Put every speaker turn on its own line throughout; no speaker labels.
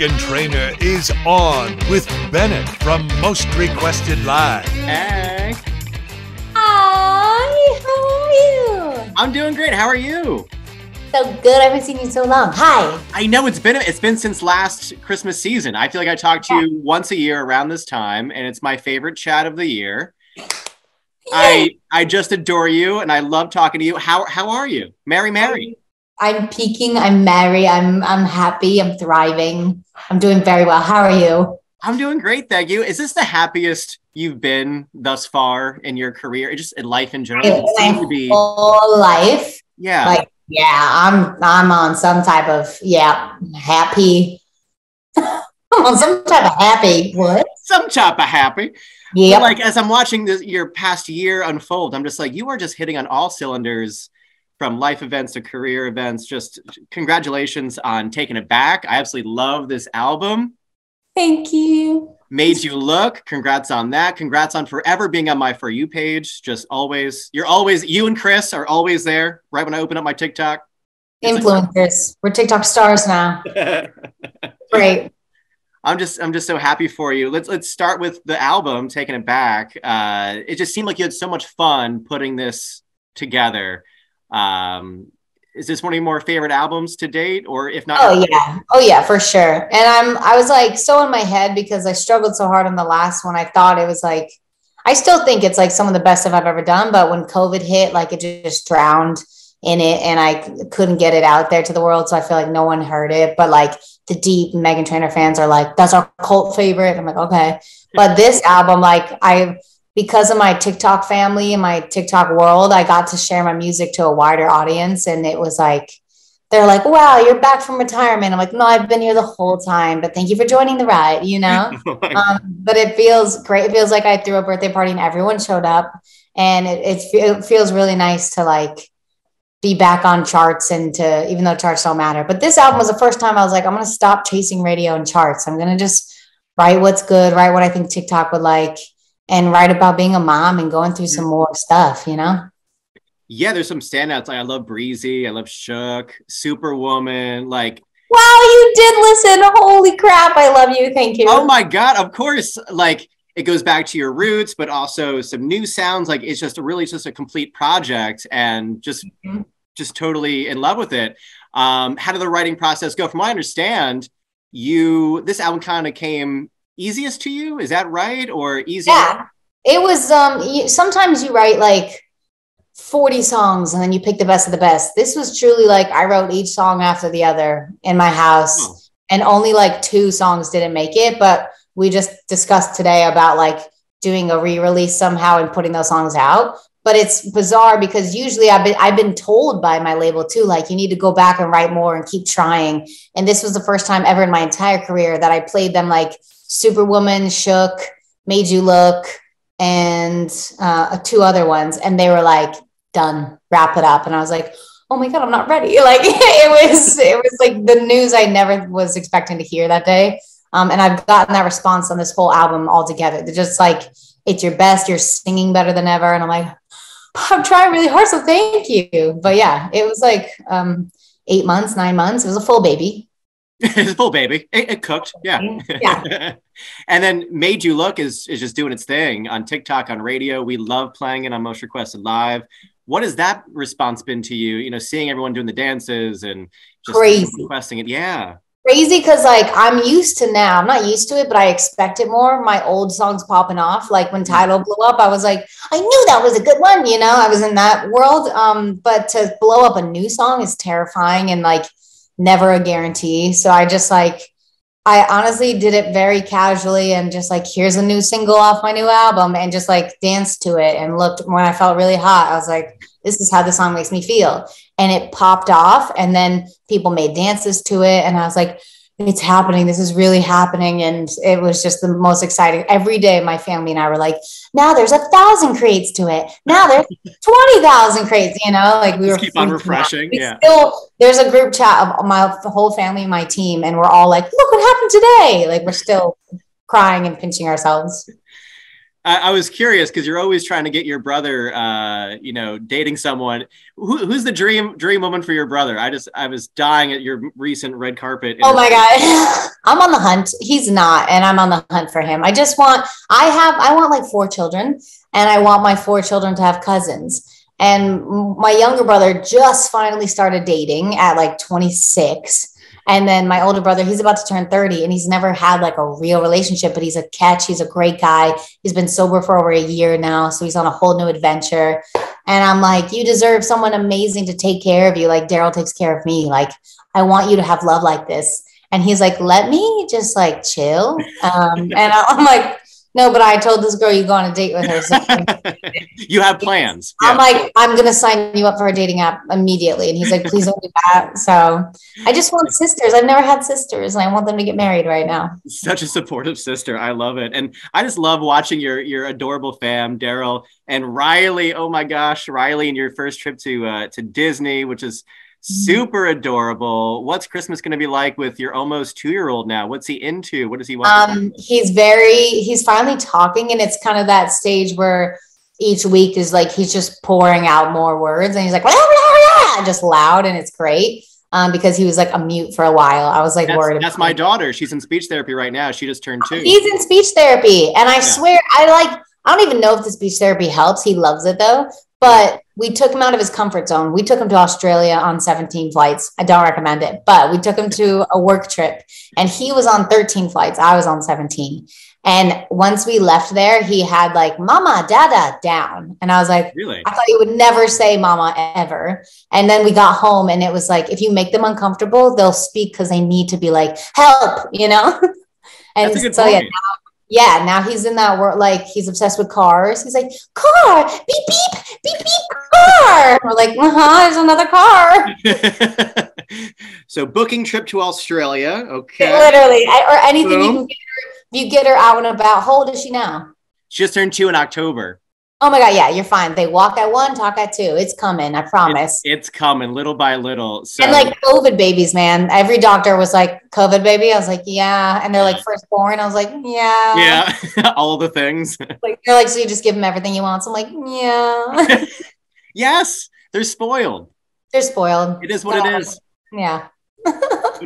Meghan Trainor is on with Bennett from Most Requested Live.
Hey.
Hi, how are you?
I'm doing great. How are you?
So good. I haven't seen you in so long. Hi.
I know it's been since last Christmas season. I feel like I talk to you once a year around this time, and it's my favorite chat of the year. I just adore you, and I love talking to you. How are you? Mary.
I'm peaking. I'm merry. I'm happy. I'm thriving. I'm doing very well. How are you?
I'm doing great, thank you. Is this the happiest you've been thus far in your career, just in life in general?
In my whole life.
Yeah.
I'm on some type of happy. I'm on some type of happy. What?
Some type of happy.
Yeah.
Like as I'm watching your past year unfold, I'm just like, you are just hitting on all cylinders, from life events to career events. Just congratulations on Taking It Back. I absolutely love this album.
Thank you.
Made You Look. Congrats on that. Congrats on forever being on my For You page. Just always, you and Chris are always there right when I open up my TikTok.
Influencers. We're TikTok stars now. Great.
I'm just so happy for you. Let's start with the album, Taking It Back. It just seemed like you had so much fun putting this together. Is this one of your more favorite albums to date, or if not?
Oh yeah, for sure. And I was like so in my head because I struggled so hard on the last one. I thought it was like, I still think it's like some of the best stuff I've ever done. But when COVID hit, like it just drowned in it, and I couldn't get it out there to the world. So I feel like no one heard it. But like the deep Meghan Trainor fans are like, that's our cult favorite. I'm like, okay. But this album, like because of my TikTok family and my TikTok world, I got to share my music to a wider audience. And it was like, they're like, wow, you're back from retirement. I'm like, no, I've been here the whole time, but thank you for joining the ride, you know? But it feels great. It feels like I threw a birthday party and everyone showed up. And it feels really nice to like be back on charts and to, even though charts don't matter. But this album was the first time I was like, I'm going to stop chasing radio and charts. I'm going to just write what's good, write what I think TikTok would like, and write about being a mom and going through some more stuff, you know? Yeah,
there's some standouts. Like I love Breezy. I love Shook, Superwoman. Like,
wow, you did listen. Holy crap. I love you. Thank you.
Oh my God. Of course. Like it goes back to your roots, but also some new sounds. Like it's just a complete project, and just totally in love with it. How did the writing process go? From what I understand, this album kind of came easiest to you, is that right? Or easier?
Yeah, it was sometimes you write like 40 songs and then you pick the best of the best. This was truly like I wrote each song after the other in my house, and only like 2 songs didn't make it, but we just discussed today about like doing a re-release somehow and putting those songs out. But it's bizarre because usually I've been told by my label too, like you need to go back and write more and keep trying. And this was the first time ever in my entire career that I played them like Superwoman, Shook, Made You Look, and 2 other ones. And they were like, done, wrap it up. And I was like, oh my God, I'm not ready. Like it was like the news I never was expecting to hear that day. And I've gotten that response on this whole album altogether. They're just like, it's your best, you're singing better than ever. And I'm like, I'm trying really hard, so thank you. But yeah, it was like 8 months, 9 months. It was a full baby.
It's a full baby. It cooked. Yeah. And then Made You Look is just doing its thing on TikTok, on radio. We love playing it on Most Requested Live. What has that response been to you? You know, seeing everyone doing the dances and just
crazy
requesting it. Yeah.
Crazy because like I'm used to now. I'm not used to it, but I expect it more. My old songs popping off. Like when Tidal blew up, I was like, I knew that was a good one. You know, I was in that world. But to blow up a new song is terrifying and like never a guarantee. So I honestly did it very casually and just like, here's a new single off my new album, and just like danced to it and looked. When I felt really hot, I was like, this is how the song makes me feel. And it popped off, and then people made dances to it. And I was like, it's happening. This is really happening. And it was just the most exciting. Every day, my family and I were like, now there's 1,000 crates to it. Now there's 20,000 crates, you know, like we
just keep on refreshing. Yeah.
There's a group chat of the whole family and my team. And we're all like, look what happened today. Like we're still crying and pinching ourselves.
I was curious because you're always trying to get your brother, dating someone. Who's the dream woman for your brother? I was dying at your recent red carpet.
Oh my God. I'm on the hunt. He's not, and I'm on the hunt for him. I want like 4 children, and I want my 4 children to have cousins. And my younger brother just finally started dating at like 26. And then my older brother, he's about to turn 30, and he's never had like a real relationship, but he's a catch. He's a great guy. He's been sober for over a year now. So he's on a whole new adventure. And I'm like, you deserve someone amazing to take care of you. Like Daryl takes care of me. Like, I want you to have love like this. And he's like, let me just like chill. And I'm like, no, but I told this girl you go on a date with her. So
you have plans.
I'm like, I'm going to sign you up for a dating app immediately. And he's like, please don't do that. So I just want sisters. I've never had sisters, and I want them to get married right now.
Such a supportive sister. I love it. And I just love watching your adorable fam, Daryl and Riley. Oh my gosh, Riley, in your first trip to Disney, which is super adorable. What's Christmas going to be like with your almost 2-year-old now? What's he into? What does he want?
He's finally talking, and it's kind of that stage where each week is like he's just pouring out more words, and he's like blah, blah, blah, just loud, and it's great. Because he was like a mute for a while. I was like worried.
That's my daughter. She's in speech therapy right now. She just turned 2.
He's in speech therapy, and I swear I don't even know if the speech therapy helps. He loves it though. But we took him out of his comfort zone. We took him to Australia on 17 flights. I don't recommend it, but we took him to a work trip, and he was on 13 flights. I was on 17. And once we left there, he had like mama, dada down. And I was like,
really?
I thought he would never say mama ever. And then we got home, and it was like, if you make them uncomfortable, they'll speak because they need to be like, help, And
that's a good
so
point.
now he's in that world. Like, he's obsessed with cars. He's like, car, beep, beep, beep, beep, car. We're like, there's another car.
So booking trip to Australia. Okay.
Literally, or anything. Boom. You can get her. You get her out and about. How old is she now?
She just turned 2 in October.
Oh my God. Yeah, you're fine. They walk at 1, talk at 2. It's coming. I promise.
It's coming little by little. So.
And like COVID babies, man. Every doctor was like, COVID baby. I was like, yeah. And they're like, firstborn. I was like, yeah.
Yeah. All the things.
Like, they're like, so you just give them everything you want. So I'm like, yeah.
Yes. They're spoiled.
They're spoiled.
It is what it is.
Yeah.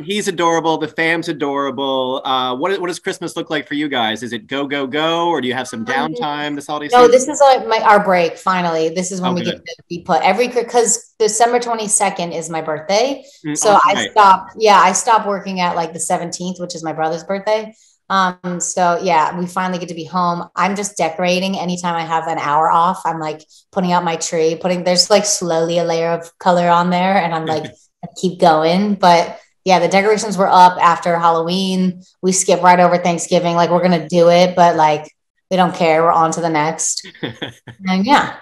He's adorable. The fam's adorable. What does Christmas look like for you guys? Is it go, go, go? Or do you have some downtime this holiday season?
No, this is our break. Finally, this is when we get to be put because December 22nd is my birthday. So I stopped working at like the 17th, which is my brother's birthday. So yeah, we finally get to be home. I'm just decorating anytime I have an hour off. I'm like putting out my tree, there's like slowly a layer of color on there, and I'm like, keep going. But yeah, the decorations were up after Halloween. We skip right over Thanksgiving. Like, we're going to do it, but like, we don't care. We're on to the next. And yeah.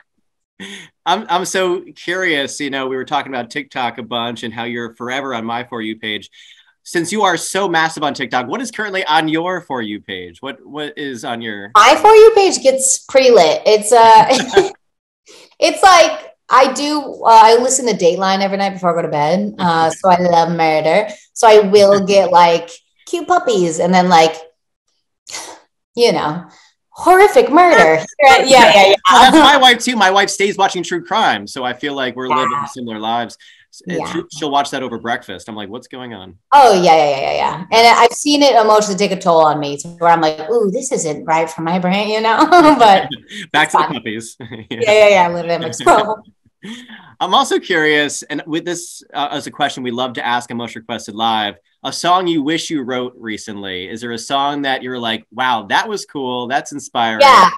I'm so curious. We were talking about TikTok a bunch and how you're forever on my For You page. Since you are so massive on TikTok, what is currently on your For You page? What is on your... My
For You page gets pretty lit. It's it's like, I listen to Dateline every night before I go to bed. So I love murder. So I will get like cute puppies, and then like, horrific murder. Yeah.
Well, that's my wife too. My wife stays watching true crime. So I feel like we're living similar lives. She'll watch that over breakfast. I'm like, what's going on?
Oh yeah. And I've seen it emotionally take a toll on me, where I'm like, ooh, this isn't right for my brain, but
back to the puppies.
Yeah. Literally.
I'm also curious, and with this as a question we love to ask on Most Requested Live, a song you wish you wrote recently. Is there a song that you're like, wow, that was cool, that's inspiring?
Yeah,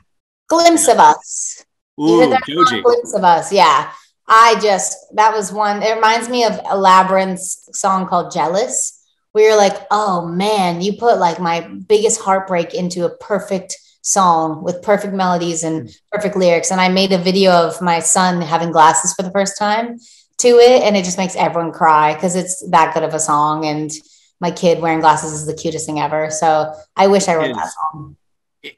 Glimpse of Us.
Ooh, Joji.
Glimpse of Us, yeah. That was one. It reminds me of a Labyrinth's song called Jealous, where you're like, oh man, you put like my biggest heartbreak into a perfect song with perfect melodies and perfect lyrics. And I made a video of my son having glasses for the first time to it, and it just makes everyone cry because it's that good of a song, and my kid wearing glasses is the cutest thing ever. So I wish I wrote that song.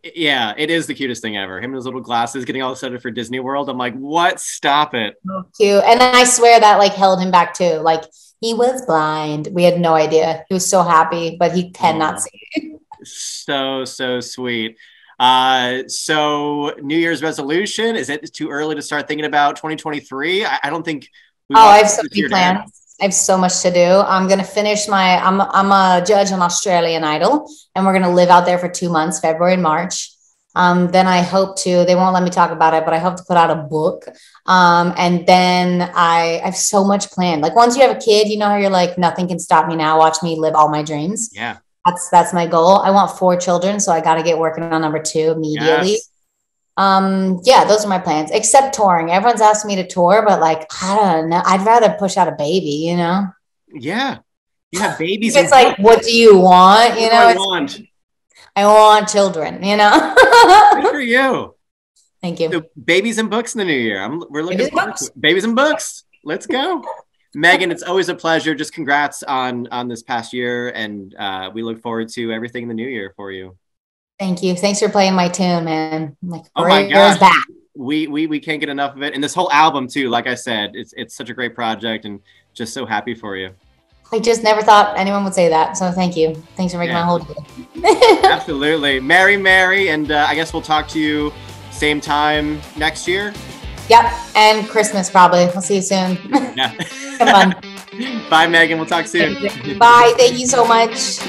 Yeah, it is the cutest thing ever. Him and his little glasses getting all excited for Disney World. I'm like, what? Stop it.
So cute. And I swear that like held him back too. Like, he was blind. We had no idea. He was so happy, but he cannot see.
So sweet. So New Year's resolution, is it too early to start thinking about 2023? I don't think.
I have so many plans. I have so much to do. I'm going to finish I'm a judge on Australian Idol, and we're going to live out there for 2 months, February and March. Then I hope they won't let me talk about it, but I hope to put out a book. And then I have so much planned. Like once you have a kid, you know how you're like, nothing can stop me now. Watch me live all my dreams.
Yeah.
That's my goal. I want 4 children. So I got to get working on number 2 immediately.
Yes.
Yeah, those are my plans, except touring. Everyone's asked me to tour, but like, I don't know. I'd rather push out a baby, you know?
Yeah. You have babies.
It's like, what do you want? You know, I want children, you know?
Good for you.
Thank you.
So babies and books in the new year. We're looking forward to it. Babies and books. Let's go. Meghan, it's always a pleasure. Just congrats on this past year. And we look forward to everything in the new year for you.
Thank you. Thanks for playing my tune, man. Like,
oh my gosh. Back. We can't get enough of it. And this whole album too, like I said, it's such a great project and just so happy for you.
I just never thought anyone would say that. So thank you. Thanks for making my whole day.
Absolutely. Merry. And I guess we'll talk to you same time next year.
Yep. And Christmas probably. We'll see you soon.
Yeah.
Come on.
Bye, Meghan. We'll talk soon.
Bye. Thank you so much.